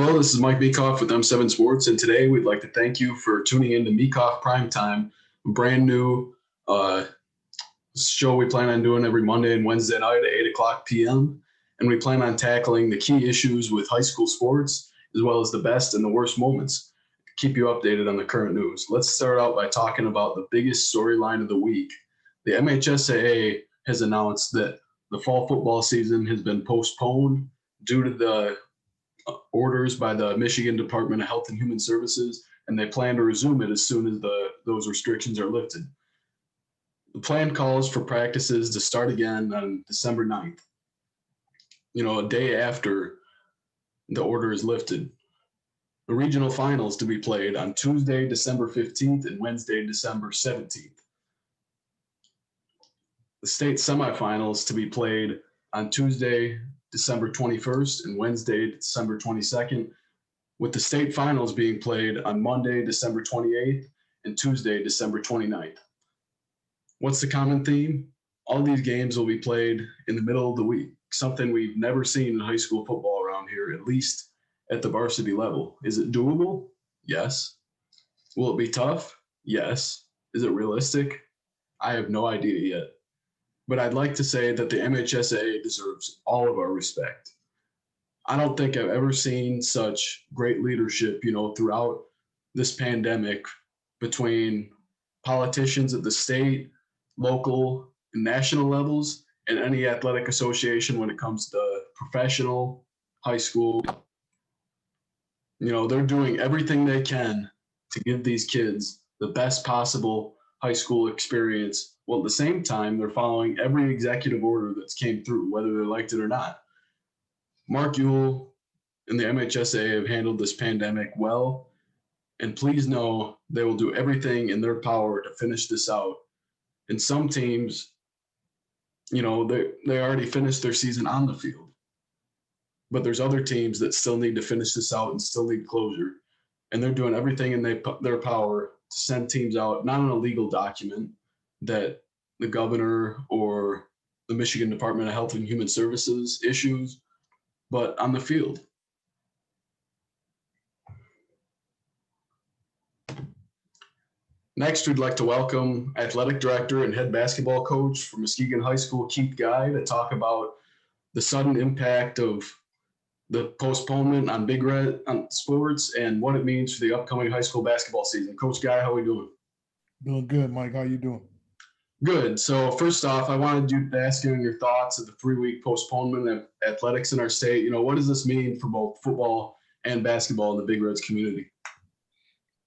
Hello, this is Mike Meekhof with M7 Sports, and today we'd like to thank you for tuning in to Meekhof Prime Time, a brand new uh, show we plan on doing every Monday and Wednesday night at 8 o'clock p.m. And we plan on tackling the key issues with high school sports, as well as the best and the worst moments. Keep you updated on the current news. Let's start out by talking about the biggest storyline of the week. The MHSAA has announced that the fall football season has been postponed due to the orders by the Michigan Department of Health and Human Services, and they plan to resume it as soon as those restrictions are lifted. The plan calls for practices to start again on December 9th, a day after the order is lifted. The regional finals to be played on Tuesday, December 15th and Wednesday, December 17th. The state semifinals to be played on Tuesday, December 21st and Wednesday, December 22nd, with the state finals being played on Monday, December 28th and Tuesday, December 29th. What's the common theme? All these games will be played in the middle of the week, something we've never seen in high school football around here, at least at the varsity level. Is it doable? Yes. Will it be tough? Yes. Is it realistic? I have no idea yet. But I'd like to say that the MHSAA deserves all of our respect. I don't think I've ever seen such great leadership, throughout this pandemic between politicians at the state, local, and national levels, and any athletic association when it comes to professional, high school. They're doing everything they can to give these kids the best possible high school experience. Well, at the same time, they're following every executive order that's came through, whether they liked it or not. Mark Ewell and the MHSAA have handled this pandemic well, and please know they will do everything in their power to finish this out. And some teams, they already finished their season on the field, but there's other teams that still need to finish this out and still need closure. And they're doing everything in their power to send teams out, not on a legal document that the governor or the Michigan Department of Health and Human Services issues, but on the field. Next, we'd like to welcome athletic director and head basketball coach for Muskegon High School, Keith Guy, to talk about the sudden impact of the postponement on Big Red on sports and what it means for the upcoming high school basketball season. Coach Guy, how are we doing? Doing good, Mike. How you doing? Good. So first off, I wanted you to ask you your thoughts of the 3-week postponement of athletics in our state. What does this mean for both football and basketball in the Big Reds community?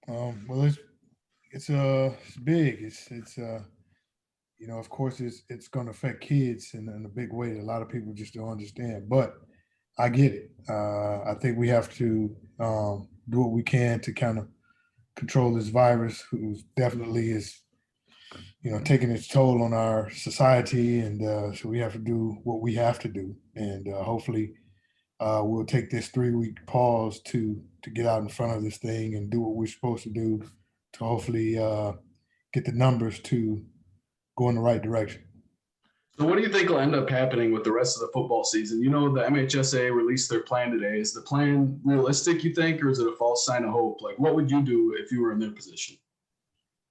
Well, it's big. It's of course it's going to affect kids in a big way that a lot of people just don't understand. But I get it. I think we have to do what we can to kind of control this virus, who definitely is taking its toll on our society, and so we have to do what we have to do, and hopefully we'll take this 3-week pause to get out in front of this thing and do what we're supposed to do to hopefully get the numbers to go in the right direction. So what do you think will end up happening with the rest of the football season? The MHSAA released their plan today. Is the plan realistic, you think, or is it a false sign of hope? Like, what would you do if you were in their position?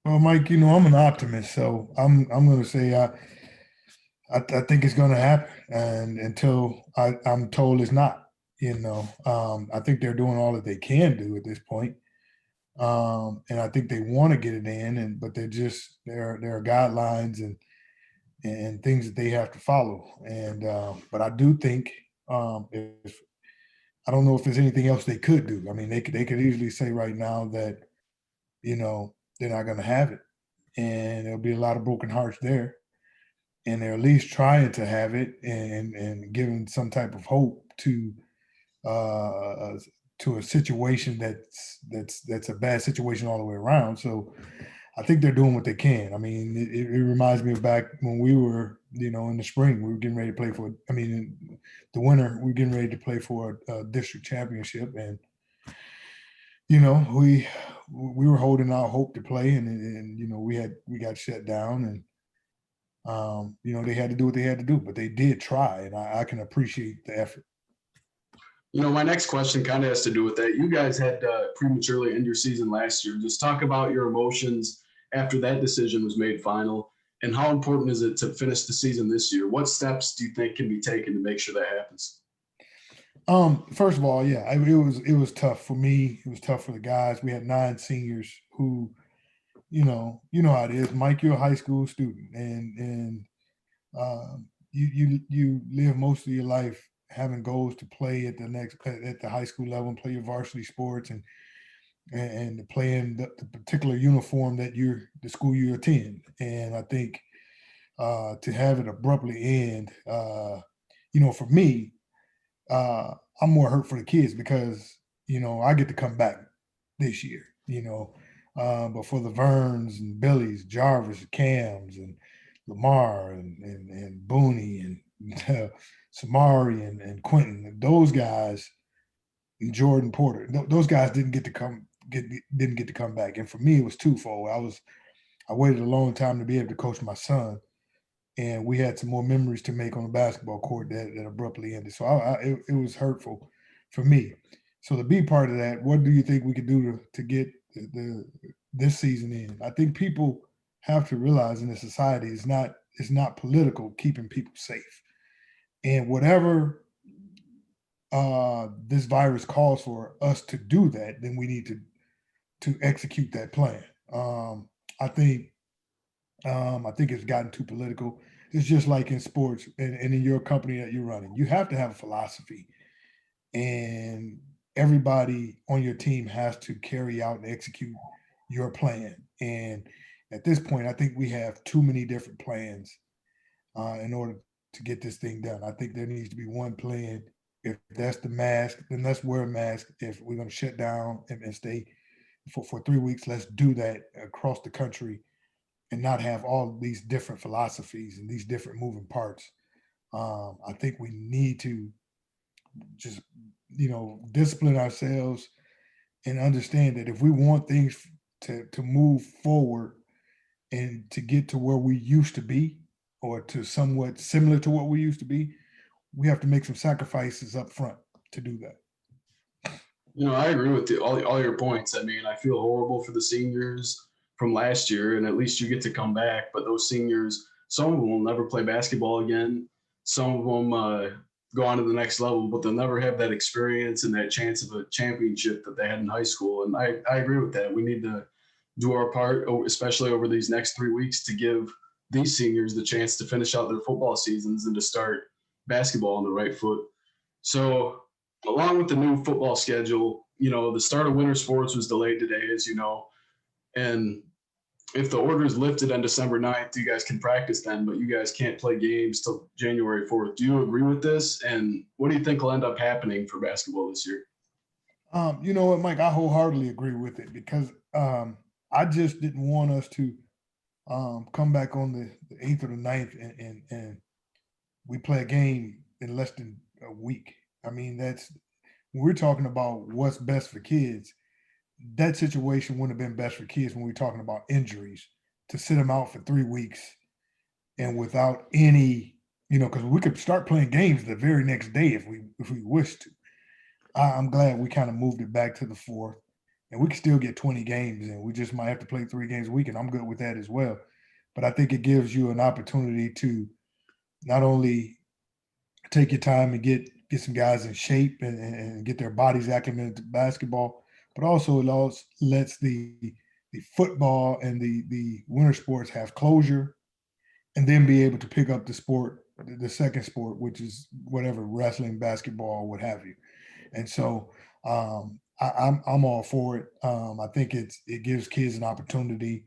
Well, Mike, I'm an optimist, so I'm going to say I think it's going to happen, and until I'm told it's not. I think they're doing all that they can do at this point. And I think they want to get it in, but there are guidelines and things that they have to follow. And but I do think if I don't know if there's anything else they could do. I mean, they could easily say right now that they're not going to have it, and there'll be a lot of broken hearts there. And they're at least trying to have it and giving some type of hope uh, to a situation that's a bad situation all the way around. So I think they're doing what they can. I mean, it reminds me of back when we were, in the spring, we were getting ready to play for. I mean, in the winter, we were getting ready to play for a district championship, and we were holding out hope to play, and we got shut down, and they had to do what they had to do, but they did try, and I can appreciate the effort. My next question kind of has to do with that. You guys had prematurely end your season last year. Just talk about your emotions after that decision was made final, and how important is it to finish the season this year? What steps do you think can be taken to make sure that happens? First of all, yeah, it was tough for me. It was tough for the guys. We had 9 seniors who, you know how it is. Mike, you're a high school student, and you live most of your life having goals to play at the high school level and play your varsity sports and to play in the particular uniform that the school you attend. And I think to have it abruptly end, for me, I'm more hurt for the kids because I get to come back this year. But for the Verns and Billies, Jarvis, Cams, and Lamar and Booney and Samari and Quentin, those guys, and Jordan Porter, those guys didn't get to come back. And for me, it was twofold. I waited a long time to be able to coach my son, and we had some more memories to make on the basketball court that abruptly ended. So it was hurtful for me. So the B part of that, what do you think we could do to get this season in? I think people have to realize in the society it's not political keeping people safe, and whatever this virus calls for us to do that, then we need to execute that plan. I think it's gotten too political. It's just like in sports and in your company that you're running. You have to have a philosophy, and everybody on your team has to carry out and execute your plan. And at this point, I think we have too many different plans in order to get this thing done. I think there needs to be one plan. If that's the mask, then let's wear a mask. If we're going to shut down and stay for 3 weeks, let's do that across the country and not have all these different philosophies and these different moving parts. I think we need to just, discipline ourselves and understand that if we want things to move forward and to get to where we used to be or to somewhat similar to what we used to be, we have to make some sacrifices up front to do that. I agree with all your points. I mean, I feel horrible for the seniors from last year, and at least you get to come back. But those seniors, some of them will never play basketball again. Some of them go on to the next level, but they'll never have that experience and that chance of a championship that they had in high school. And I agree with that. We need to do our part, especially over these next 3 weeks, to give these seniors the chance to finish out their football seasons and to start basketball on the right foot. So along with the new football schedule, the start of winter sports was delayed today, as you know. And if the order is lifted on December 9th, you guys can practice then, but you guys can't play games till January 4th. Do you agree with this? And what do you think will end up happening for basketball this year? You know what, Mike? I wholeheartedly agree with it because I just didn't want us to come back on the 8th or the 9th and we play a game in less than a week. I mean, when we're talking about what's best for kids, that situation wouldn't have been best for kids when we're talking about injuries to sit them out for 3 weeks and without any, because we could start playing games the very next day if we wish to. I'm glad we kind of moved it back to the 4th, and we can still get 20 games in. We just might have to play 3 games a week, and I'm good with that as well. But I think it gives you an opportunity to not only take your time and get some guys in shape and get their bodies acclimated to basketball, but also it also lets the football and the winter sports have closure, and then be able to pick up the second sport, which is whatever, wrestling, basketball, what have you. And so I'm all for it. I think it gives kids an opportunity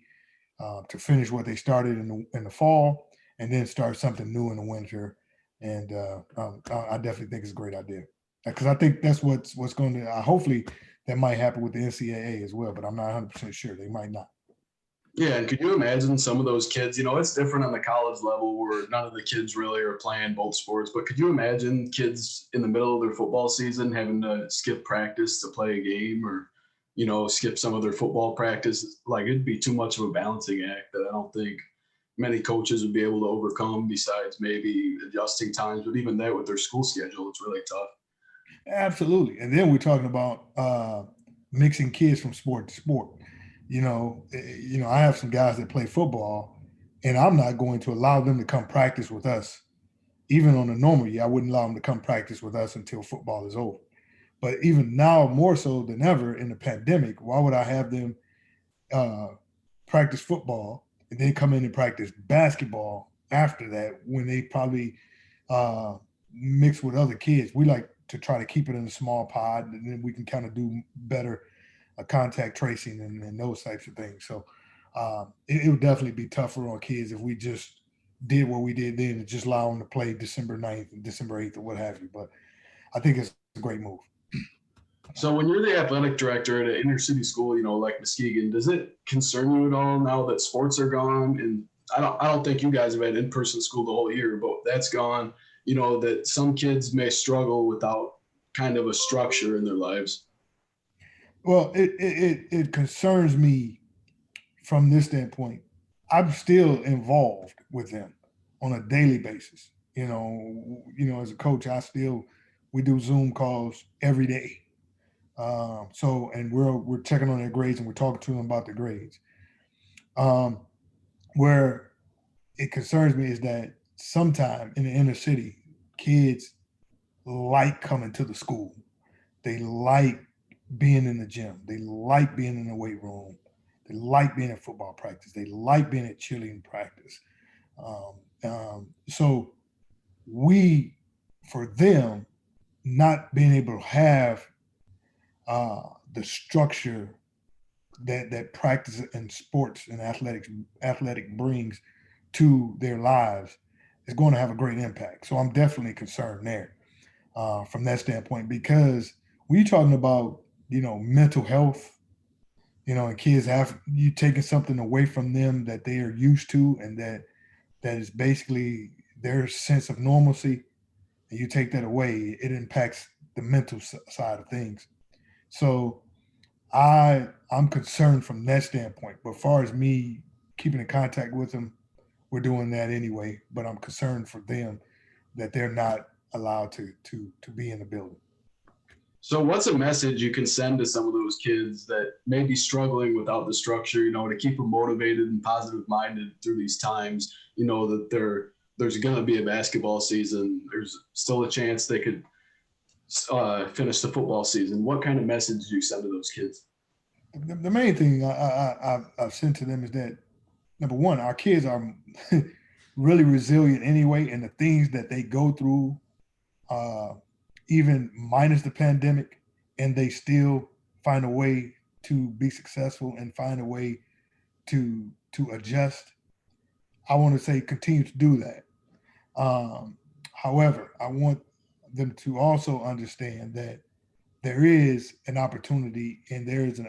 to finish what they started in the fall and then start something new in the winter. And I definitely think it's a great idea because I think that's what's going to hopefully that might happen with the NCAA as well, but I'm not 100% sure. They might not. Yeah, and could you imagine some of those kids? It's different on the college level where none of the kids really are playing both sports. But could you imagine kids in the middle of their football season having to skip practice to play a game or, skip some of their football practice? Like, it'd be too much of a balancing act that I don't think many coaches would be able to overcome besides maybe adjusting times. But even that with their school schedule, it's really tough. Absolutely. And then we're talking about mixing kids from sport to sport. I have some guys that play football, and I'm not going to allow them to come practice with us. Even on a normal year, I wouldn't allow them to come practice with us until football is over. But even now, more so than ever in the pandemic, why would I have them uh, practice football and then come in and practice basketball after that when they probably uh, mix with other kids? We like to try to keep it in a small pod, and then we can kind of do better contact tracing and those types of things. So it would definitely be tougher on kids if we just did what we did then and just allow them to play December 9th and December 8th or what have you. But I think it's a great move. So when you're the athletic director at an inner city school, like Muskegon, does it concern you at all now that sports are gone? And I don't think you guys have had in-person school the whole year, but that's gone. That some kids may struggle without kind of a structure in their lives. Well, it concerns me from this standpoint. I'm still involved with them on a daily basis. As a coach, we do Zoom calls every day. And we're checking on their grades and we're talking to them about the grades. Where it concerns me is that sometime in the inner city, kids like coming to the school. They like being in the gym. They like being in the weight room. They like being at football practice. They like being at cheerleading practice. So for them, not being able to have the structure that practice and sports and athletic brings to their lives is going to have a great impact. So I'm definitely concerned there from that standpoint, because when you're talking about mental health, and kids have you taking something away from them that they are used to and that is basically their sense of normalcy, and you take that away, it impacts the mental side of things. So I'm concerned from that standpoint. But as far as me keeping in contact with them, we're doing that anyway. But I'm concerned for them that they're not allowed to be in the building. So what's a message you can send to some of those kids that may be struggling without the structure, to keep them motivated and positive minded through these times, that there's going to be a basketball season. There's still a chance they could finish the football season. What kind of message do you send to those kids? The main thing I've sent to them is that, number one, our kids are really resilient anyway, and the things that they go through, even minus the pandemic, and they still find a way to be successful and find a way to adjust. I want to say continue to do that. However, I want them to also understand that there is an opportunity and there is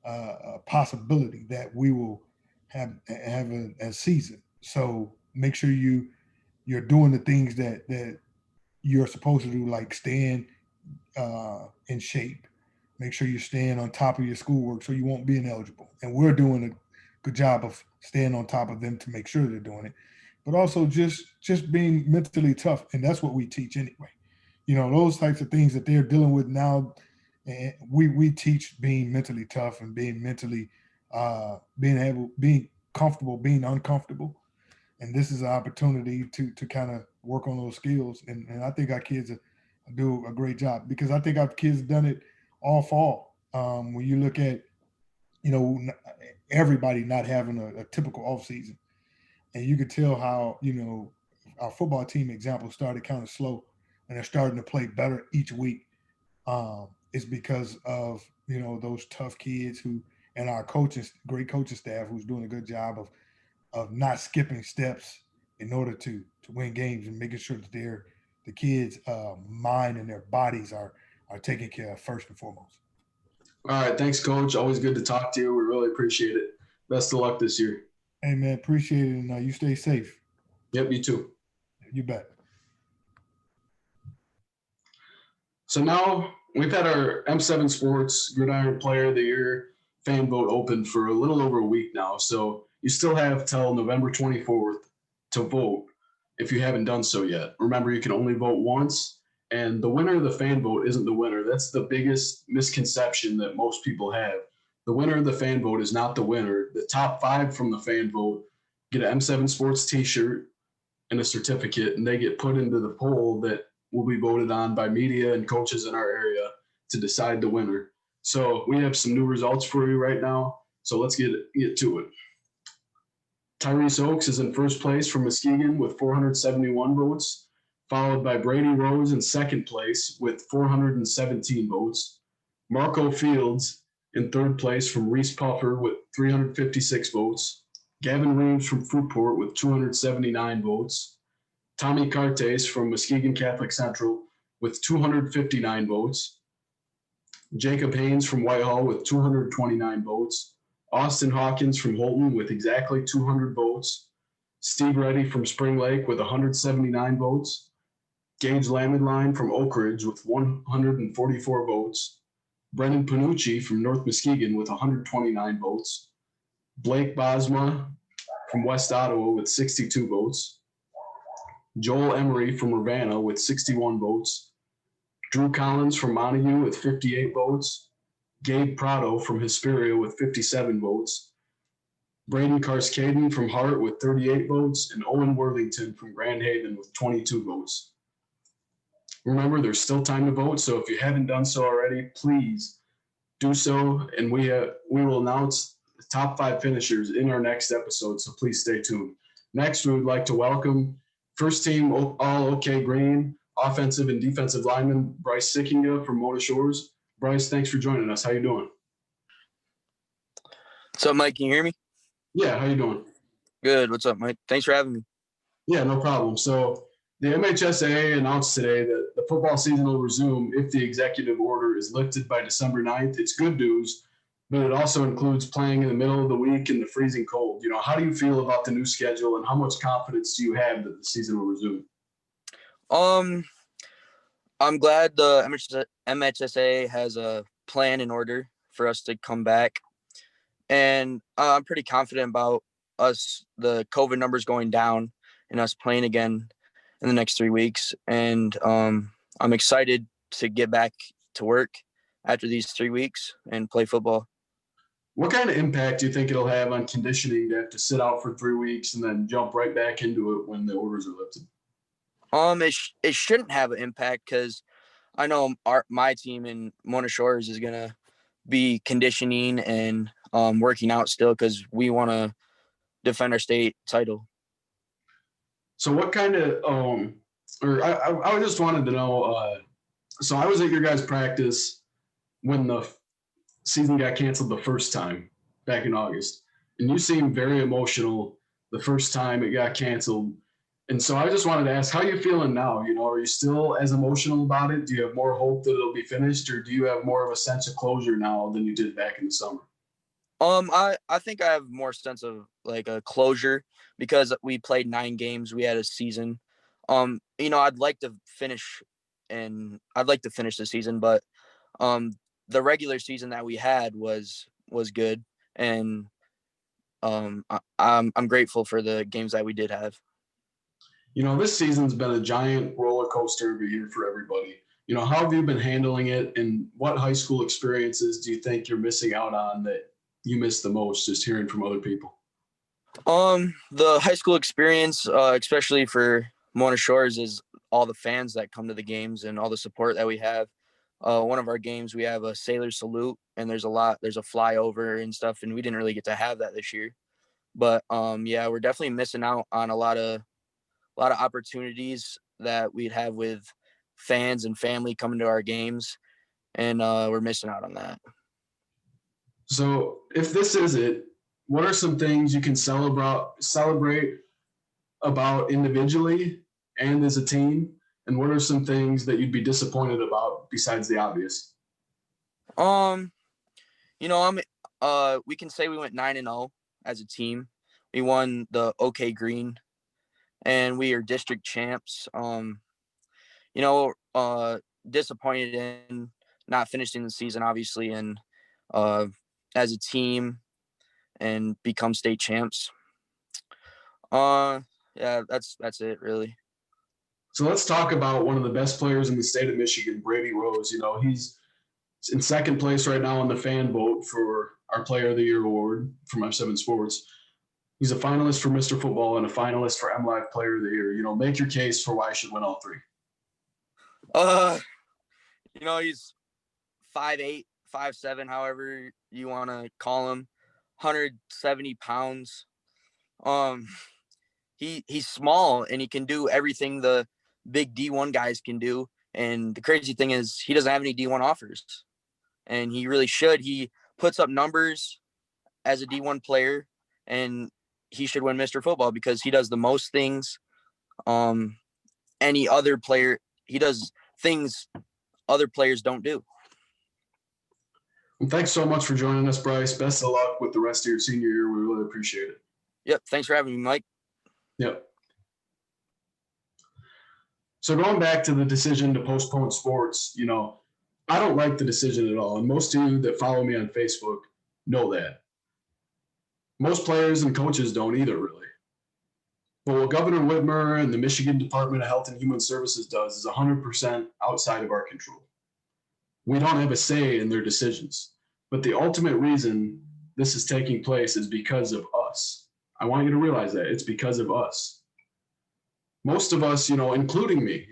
a possibility that we will have a season. So make sure you're doing the things that you're supposed to do, like staying in shape. Make sure you're staying on top of your schoolwork so you won't be ineligible. And we're doing a good job of staying on top of them to make sure they're doing it. But also just being mentally tough, and that's what we teach anyway. Those types of things that they're dealing with now, and we teach being mentally tough and being mentally being comfortable, being uncomfortable. And this is an opportunity to kind of work on those skills. And I think our kids do a great job, because I think our kids have done it all fall. When you look at, everybody not having a typical off season, and you could tell how, our football team example started kind of slow and they're starting to play better each week. Is because of, those tough kids and our coaches, great coaching staff who's doing a good job of not skipping steps in order to win games, and making sure that the kids' mind and their bodies are taken care of first and foremost. All right. Thanks, Coach. Always good to talk to you. We really appreciate it. Best of luck this year. Hey, man, appreciate it. And you stay safe. Yep, you too. You bet. So now we've had our M7 Sports Gridiron Player of the Year fan vote open for a little over a week now. So you still have till November 24th to vote if you haven't done so yet. Remember, you can only vote once, And the winner of the fan vote isn't the winner. That's the biggest misconception that most people have. The winner of the fan vote is not the winner. The top 5 from the fan vote get an M7 Sports t-shirt and a certificate, and they get put into the poll that will be voted on by media and coaches in our area to decide the winner. So we have some new results for you right now. So let's get to it. Tyrese Oaks is in first place from Muskegon with 471 votes, followed by Brady Rose in second place with 417 votes. Marco Fields in third place from Reese Puffer with 356 votes. Gavin Reeves from Fruitport with 279 votes. Tommy Cartes from Muskegon Catholic Central with 259 votes. Jacob Haynes from Whitehall with 229 votes. Austin Hawkins from Holton with exactly 200 votes. Steve Reddy from Spring Lake with 179 votes. Gage Lamidline from Oak Ridge with 144 votes. Brendan Panucci from North Muskegon with 129 votes. Blake Bosma from West Ottawa with 62 votes. Joel Emery from Urbana with 61 votes. Drew Collins from Montague with 58 votes. Gabe Prado from Hesperia with 57 votes. Braden Karskaden from Hart with 38 votes, and Owen Worthington from Grand Haven with 22 votes. Remember, there's still time to vote, so if you haven't done so already, please do so, and we will announce the top 5 finishers in our next episode, so please stay tuned. Next, we would like to welcome first team All OK Green offensive and defensive lineman Bryce Sikkenga from Mona Shores. Bryce, thanks for joining us. How you doing? What's up, Mike? Can you hear me? Yeah, how you doing? Good. What's up, Mike? Thanks for having me. Yeah, no problem. So the MHSAA announced today that the football season will resume if the executive order is lifted by December 9th. It's good news, but it also includes playing in the middle of the week in the freezing cold. How do you feel about the new schedule, and how much confidence do you have that the season will resume? I'm glad the MHSAA has a plan in order for us to come back. And I'm pretty confident about the COVID numbers going down and us playing again in the next 3 weeks. And I'm excited to get back to work after these 3 weeks and play football. What kind of impact do you think it'll have on conditioning to have to sit out for 3 weeks and then jump right back into it when the orders are lifted? It shouldn't have an impact because I know my team in Mona Shores is going to be conditioning and working out still because we want to defend our state title. So what kind of I just wanted to know, so I was at your guys' practice when the season got canceled the first time back in August, and you seemed very emotional the first time it got canceled. And so I just wanted to ask, how are you feeling now? Are you still as emotional about it? Do you have more hope that it'll be finished, or do you have more of a sense of closure now than you did back in the summer? I think I have more sense of like a closure because we played 9 games. We had a season. I'd like to finish the season, but the regular season that we had was good, and I'm grateful for the games that we did have. This season's been a giant roller coaster of a year for everybody. How have you been handling it, and what high school experiences do you think you're missing out on that you miss the most, just hearing from other people? The high school experience, especially for Mona Shores, is all the fans that come to the games and all the support that we have. One of our games, we have a sailor salute, and there's a flyover and stuff, and we didn't really get to have that this year. But yeah, we're definitely missing out on a lot of opportunities that we'd have with fans and family coming to our games, and we're missing out on that. So if this is it, what are some things you can celebrate about individually and as a team? And what are some things that you'd be disappointed about besides the obvious? We can say we went 9-0 as a team. We won the OK Green, and we are district champs. Disappointed in not finishing the season, obviously, and as a team and become state champs. Yeah, that's it really. So let's talk about one of the best players in the state of Michigan, Brady Rose. He's in second place right now on the fan vote for our Player of the Year award from M7 Sports. He's a finalist for Mr. Football and a finalist for MLive Player of the Year. Make your case for why he should win all three. He's 5'8", 5'7", however you want to call him, 170 pounds. He's small and he can do everything the big D1 guys can do. And the crazy thing is he doesn't have any D1 offers, and he really should. He puts up numbers as a D1 player, and he should win Mr. Football because he does the most things. Any other player, he does things other players don't do. Well, thanks so much for joining us, Bryce. Best of luck with the rest of your senior year. We really appreciate it. Yep. Thanks for having me, Mike. Yep. So going back to the decision to postpone sports, I don't like the decision at all. And most of you that follow me on Facebook know that. Most players and coaches don't either, really. But what Governor Whitmer and the Michigan Department of Health and Human Services does is 100% outside of our control. We don't have a say in their decisions. But the ultimate reason this is taking place is because of us. I want you to realize that. It's because of us. Most of us, including me,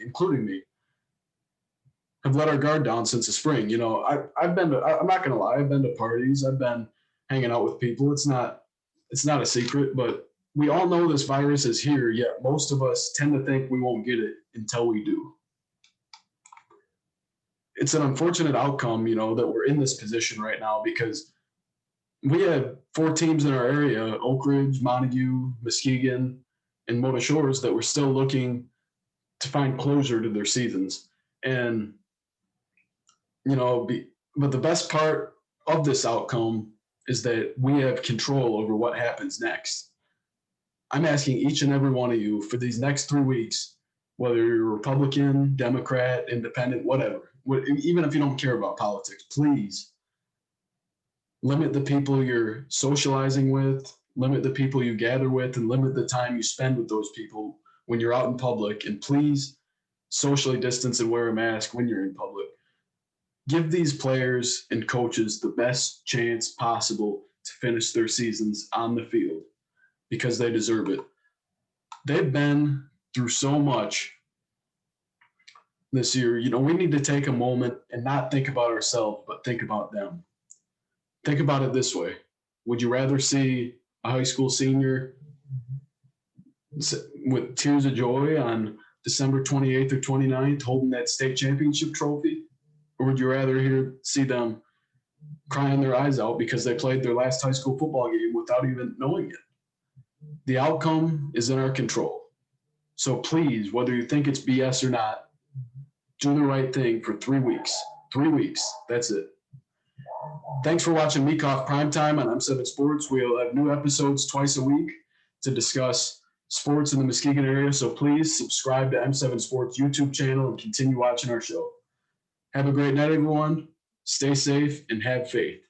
have let our guard down since the spring. I'm not going to lie, I've been to parties. I've been hanging out with people. It's not a secret, but we all know this virus is here, yet most of us tend to think we won't get it until we do. It's an unfortunate outcome, that we're in this position right now because we have 4 teams in our area, Oak Ridge, Montague, Muskegon, and Mona Shores, that we're still looking to find closure to their seasons. And, but the best part of this outcome is that we have control over what happens next. I'm asking each and every one of you for these next 3 weeks, whether you're Republican, Democrat, Independent, whatever, even if you don't care about politics, please limit the people you're socializing with, limit the people you gather with, and limit the time you spend with those people when you're out in public. And please socially distance and wear a mask when you're in public. Give these players and coaches the best chance possible to finish their seasons on the field because they deserve it. They've been through so much this year. We need to take a moment and not think about ourselves, but think about them. Think about it this way. Would you rather see a high school senior with tears of joy on December 28th or 29th holding that state championship trophy? Or would you rather see them crying their eyes out because they played their last high school football game without even knowing it? The outcome is in our control. So please, whether you think it's BS or not, do the right thing for 3 weeks. 3 weeks. That's it. Thanks for watching Meekhof Prime Time on M7 Sports. We'll have new episodes twice a week to discuss sports in the Muskegon area. So please subscribe to M7 Sports YouTube channel and continue watching our show. Have a great night, everyone. Stay safe and have faith.